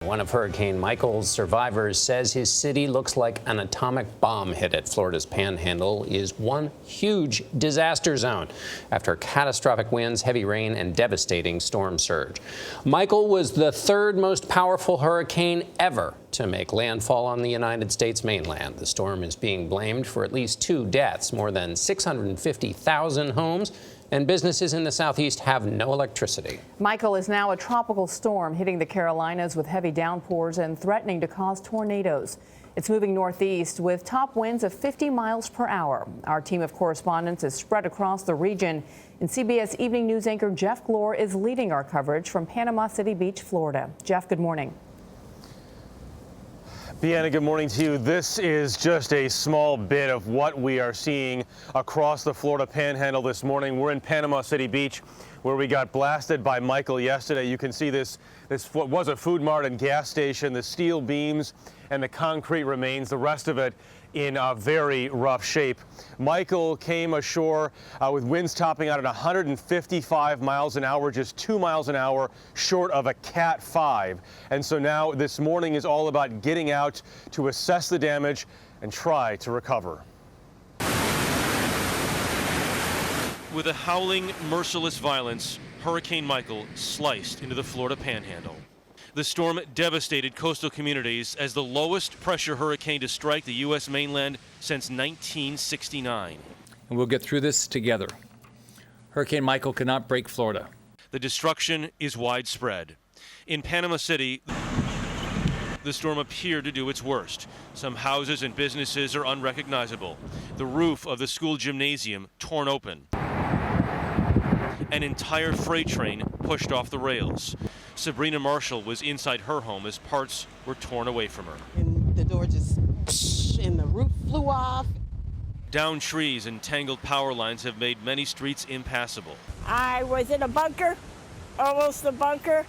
One of Hurricane Michael's survivors says his city looks like an atomic bomb hit it. Florida's Panhandle is one huge disaster zone after catastrophic winds, heavy rain, and devastating storm surge. Michael was the third most powerful hurricane ever to make landfall on the United States mainland. The storm is being blamed for at least 2 deaths. More than 650,000 homes and businesses in the southeast have no electricity. Michael is now a tropical storm hitting the Carolinas with heavy downpours and threatening to cause tornadoes. It's moving northeast with top winds of 50 miles per hour. Our team of correspondents is spread across the region, and CBS Evening News anchor Jeff Glor is leading our coverage from Panama City Beach, Florida. Jeff, good morning. Deanna, good morning to you. This is just a small bit of what we are seeing across the Florida Panhandle this morning. We're in Panama City Beach, where we got blasted by Michael yesterday. You can see this what was a food mart and gas station, the steel beams and the concrete remains, the rest of it in very rough shape. Michael came ashore with winds topping out at 155 miles an hour, just 2 miles an hour short of a Cat 5. And so now this morning is all about getting out to assess the damage and try to recover. With a howling, merciless violence, Hurricane Michael sliced into the Florida Panhandle. The storm devastated coastal communities as the lowest pressure hurricane to strike the U.S. mainland since 1969. And we'll get through this together. Hurricane Michael cannot break Florida. The destruction is widespread. In Panama City, the storm appeared to do its worst. Some houses and businesses are unrecognizable. The roof of the school gymnasium torn open. An entire freight train pushed off the rails. Sabrina Marshall was inside her home as parts were torn away from her. And the door just, and the roof flew off. Downed trees and tangled power lines have made many streets impassable. I was in a bunker, almost a bunker,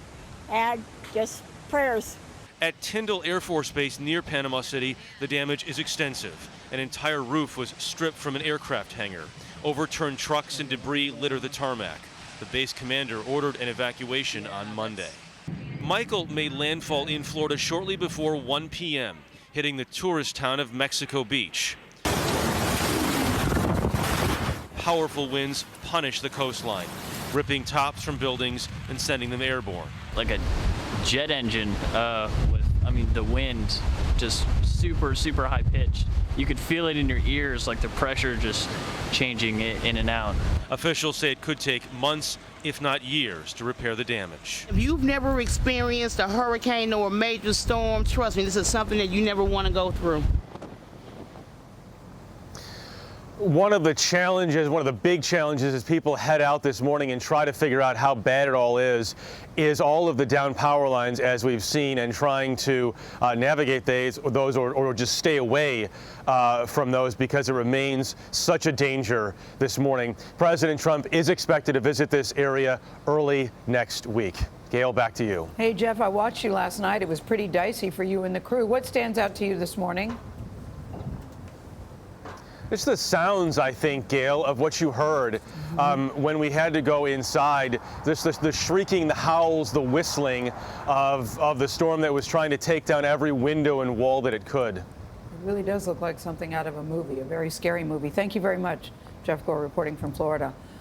and just prayers. At Tyndall Air Force Base near Panama City, the damage is extensive. An entire roof was stripped from an aircraft hangar. Overturned trucks and debris litter the tarmac. The base commander ordered an evacuation on Monday. Michael made landfall in Florida shortly before 1 p.m., hitting the tourist town of Mexico Beach. Powerful winds punished the coastline, ripping tops from buildings and sending them airborne. Like a jet engine with, the wind just super high pitched. You could feel it in your ears, like the pressure just changing it in and out. Officials say it could take months, if not years, to repair the damage. If you've never experienced a hurricane or a major storm, trust me, this is something that you never want to go through. One of the big challenges as people head out this morning and try to figure out how bad it all is all of the down power lines, as we've seen, and trying to navigate those or just stay away from those, because it remains such a danger this morning. President Trump is expected to visit this area early next week. Gayle, back to you. Hey, Jeff, I watched you last night. It was pretty dicey for you and the crew. What stands out to you this morning? It's the sounds, I think, Gayle, of what you heard when we had to go inside. The shrieking, the howls, the whistling of the storm that was trying to take down every window and wall that it could. It really does look like something out of a movie, a very scary movie. Thank you very much, Jeff Glor, reporting from Florida.